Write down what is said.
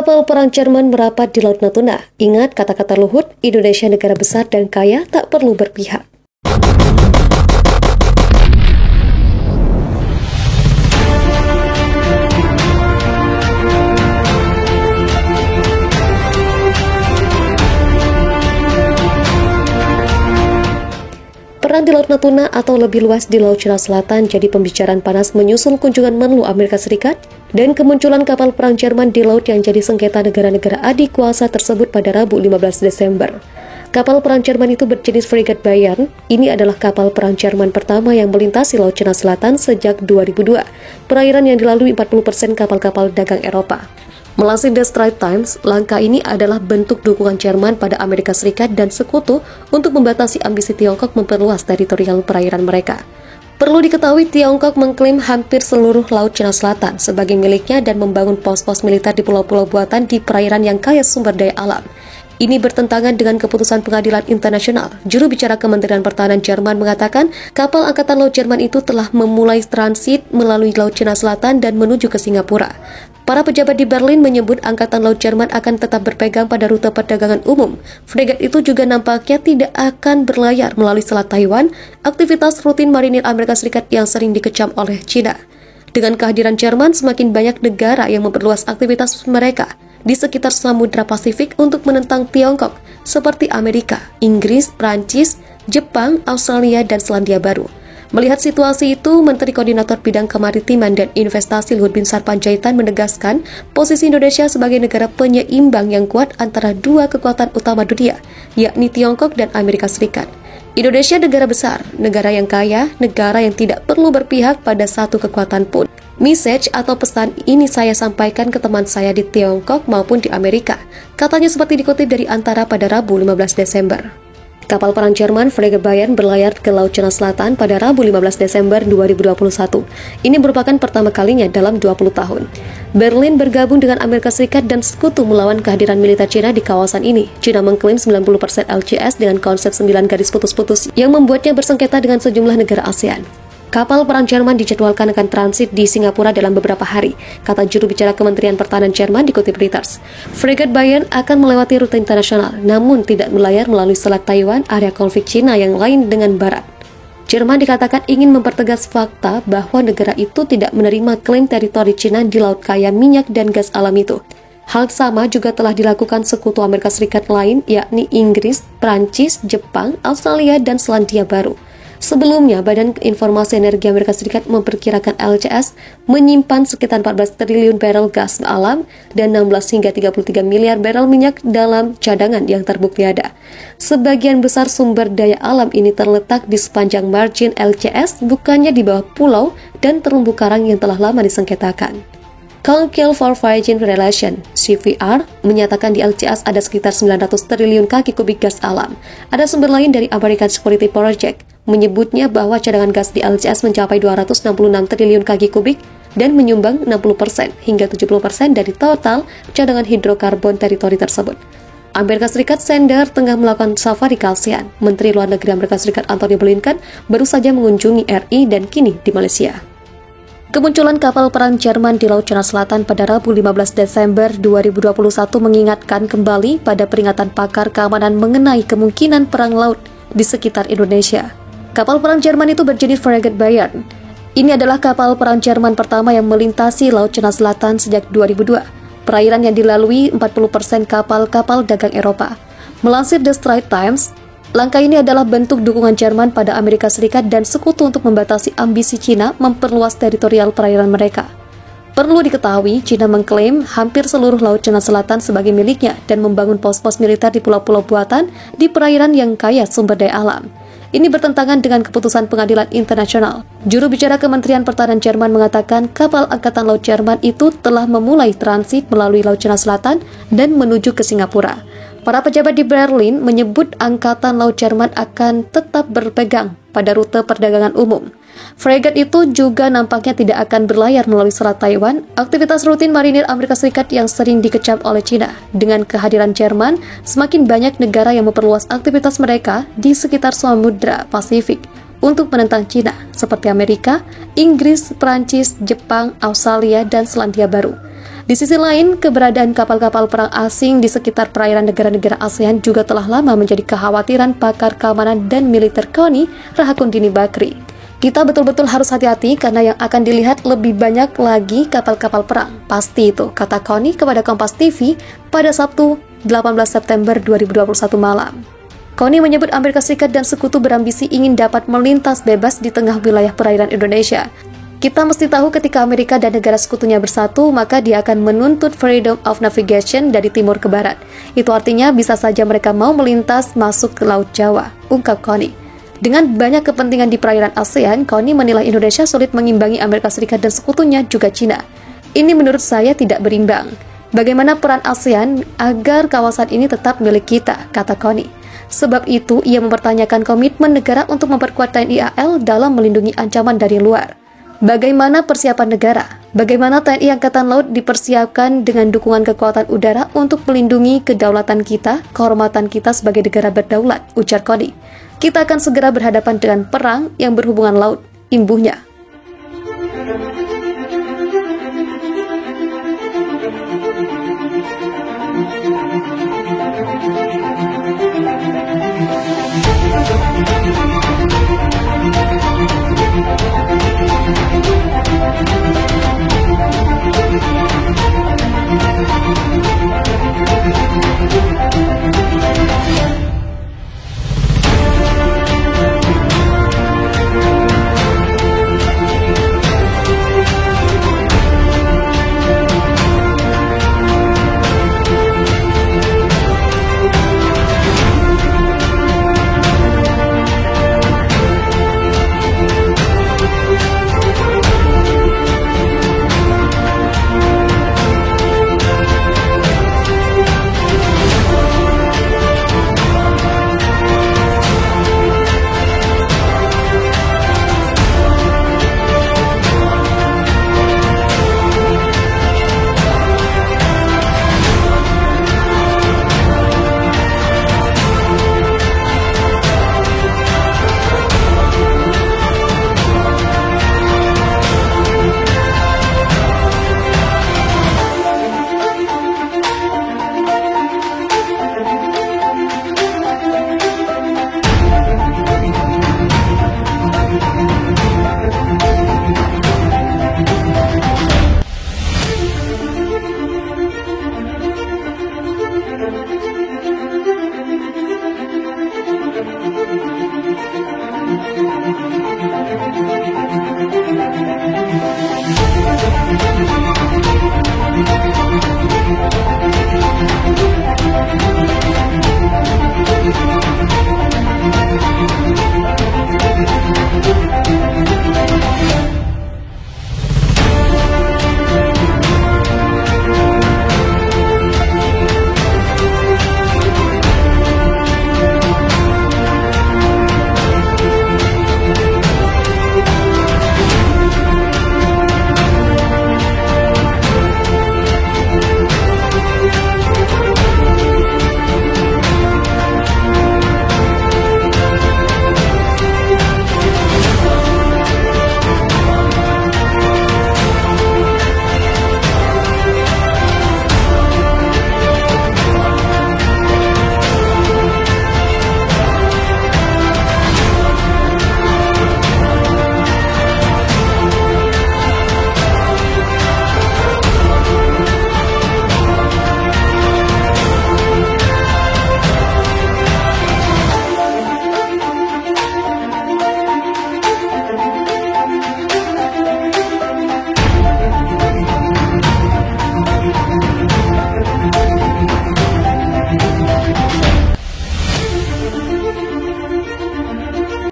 Kapal perang Jerman merapat di Laut Natuna. Ingat kata-kata Luhut, Indonesia negara besar dan kaya tak perlu berpihak. Perang di Laut Natuna atau lebih luas di Laut Cina Selatan jadi pembicaraan panas menyusul kunjungan Menlu Amerika Serikat dan kemunculan kapal perang Jerman di laut yang jadi sengketa negara-negara adik kuasa tersebut pada Rabu 15 Desember. Kapal perang Jerman itu berjenis frigate Bayern. Ini adalah kapal perang Jerman pertama yang melintasi Laut Cina Selatan sejak 2002, perairan yang dilalui 40% kapal-kapal dagang Eropa. Melansir The Straits Times, langkah ini adalah bentuk dukungan Jerman pada Amerika Serikat dan sekutu untuk membatasi ambisi Tiongkok memperluas teritorial perairan mereka. Perlu diketahui, Tiongkok mengklaim hampir seluruh Laut Cina Selatan sebagai miliknya dan membangun pos-pos militer di pulau-pulau buatan di perairan yang kaya sumber daya alam. Ini bertentangan dengan keputusan pengadilan internasional. Juru bicara Kementerian Pertahanan Jerman mengatakan kapal Angkatan Laut Jerman itu telah memulai transit melalui Laut Cina Selatan dan menuju ke Singapura. Para pejabat di Berlin menyebut Angkatan Laut Jerman akan tetap berpegang pada rute perdagangan umum. Fregat itu juga nampaknya tidak akan berlayar melalui Selat Taiwan, aktivitas rutin marinir Amerika Serikat yang sering dikecam oleh China. Dengan kehadiran Jerman, semakin banyak negara yang memperluas aktivitas mereka di sekitar Samudra Pasifik untuk menentang Tiongkok, seperti Amerika, Inggris, Prancis, Jepang, Australia, dan Selandia Baru. Melihat situasi itu, Menteri Koordinator Bidang Kemaritiman dan Investasi Luhut Binsar Panjaitan menegaskan posisi Indonesia sebagai negara penyeimbang yang kuat antara dua kekuatan utama dunia, yakni Tiongkok dan Amerika Serikat. Indonesia negara besar, negara yang kaya, negara yang tidak perlu berpihak pada satu kekuatan pun. Message atau pesan ini saya sampaikan ke teman saya di Tiongkok maupun di Amerika, katanya seperti dikutip dari Antara pada Rabu 15 Desember. Kapal perang Jerman frigate Bayern berlayar ke Laut Cina Selatan pada Rabu 15 Desember 2021. Ini merupakan pertama kalinya dalam 20 tahun. Berlin bergabung dengan Amerika Serikat dan sekutu melawan kehadiran militer Cina di kawasan ini. Cina mengklaim 90% LCS dengan konsep 9 garis putus-putus yang membuatnya bersengketa dengan sejumlah negara ASEAN. Kapal perang Jerman dijadwalkan akan transit di Singapura dalam beberapa hari, kata juru bicara Kementerian Pertahanan Jerman dikutip Reuters. Frigate Bayern akan melewati rute internasional, namun tidak berlayar melalui Selat Taiwan, area konflik Cina yang lain dengan Barat. Jerman dikatakan ingin mempertegas fakta bahwa negara itu tidak menerima klaim teritori Cina di laut kaya minyak dan gas alam itu. Hal sama juga telah dilakukan sekutu Amerika Serikat lain, yakni Inggris, Prancis, Jepang, Australia, dan Selandia Baru. Sebelumnya, Badan Informasi Energi Amerika Serikat memperkirakan LCS menyimpan sekitar 14 triliun barel gas alam dan 16 hingga 33 miliar barel minyak dalam cadangan yang terbukti ada. Sebagian besar sumber daya alam ini terletak di sepanjang margin LCS, bukannya di bawah pulau dan terumbu karang yang telah lama disengketakan. Council for Foreign Relations (CFR) menyatakan di LCS ada sekitar 900 triliun kaki kubik gas alam. Ada sumber lain dari American Security Project menyebutnya bahwa cadangan gas di LCS mencapai 266 triliun kaki kubik dan menyumbang 60% hingga 70% dari total cadangan hidrokarbon teritori tersebut. Amerika Serikat Sender tengah melakukan safari ke ASEAN. Menteri Luar Negeri Amerika Serikat Antony Blinken baru saja mengunjungi RI dan kini di Malaysia. Kemunculan kapal perang Jerman di Laut Cina Selatan pada Rabu 15 Desember 2021 mengingatkan kembali pada peringatan pakar keamanan mengenai kemungkinan perang laut di sekitar Indonesia. Kapal perang Jerman itu berjenis frigate Bayern. Ini adalah kapal perang Jerman pertama yang melintasi Laut Cina Selatan sejak 2002, perairan yang dilalui 40% kapal-kapal dagang Eropa. Melansir The Straits Times, langkah ini adalah bentuk dukungan Jerman pada Amerika Serikat dan sekutu untuk membatasi ambisi Cina memperluas teritorial perairan mereka. Perlu diketahui, Cina mengklaim hampir seluruh Laut Cina Selatan sebagai miliknya dan membangun pos-pos militer di pulau-pulau buatan di perairan yang kaya sumber daya alam. Ini bertentangan dengan keputusan pengadilan internasional. Juru bicara Kementerian Pertahanan Jerman mengatakan kapal Angkatan Laut Jerman itu telah memulai transit melalui Laut Cina Selatan dan menuju ke Singapura. Para pejabat di Berlin menyebut Angkatan Laut Jerman akan tetap berpegang pada rute perdagangan umum. Fregat itu juga nampaknya tidak akan berlayar melalui Selat Taiwan, aktivitas rutin marinir Amerika Serikat yang sering dikecam oleh China. Dengan kehadiran Jerman, semakin banyak negara yang memperluas aktivitas mereka di sekitar Samudra Pasifik untuk menentang China, seperti Amerika, Inggris, Prancis, Jepang, Australia, dan Selandia Baru. Di sisi lain, keberadaan kapal-kapal perang asing di sekitar perairan negara-negara ASEAN juga telah lama menjadi kekhawatiran pakar keamanan dan militer KONI, Rahakundini Bakri. Kita betul-betul harus hati-hati karena yang akan dilihat lebih banyak lagi kapal-kapal perang. Pasti itu, kata KONI kepada Kompas TV pada Sabtu 18 September 2021 malam. KONI menyebut Amerika Serikat dan sekutu berambisi ingin dapat melintas bebas di tengah wilayah perairan Indonesia. Kita mesti tahu ketika Amerika dan negara sekutunya bersatu, maka dia akan menuntut freedom of navigation dari timur ke barat. Itu artinya bisa saja mereka mau melintas masuk ke Laut Jawa, ungkap KONI. Dengan banyak kepentingan di perairan ASEAN, KONI menilai Indonesia sulit mengimbangi Amerika Serikat dan sekutunya juga Cina. Ini menurut saya tidak berimbang. Bagaimana peran ASEAN agar kawasan ini tetap milik kita, kata KONI. Sebab itu, ia mempertanyakan komitmen negara untuk memperkuat TNI AL dalam melindungi ancaman dari luar. Bagaimana persiapan negara? Bagaimana TNI Angkatan Laut dipersiapkan dengan dukungan kekuatan udara untuk melindungi kedaulatan kita, kehormatan kita sebagai negara berdaulat, ujar KONI. Kita akan segera berhadapan dengan perang yang berhubungan laut, imbuhnya.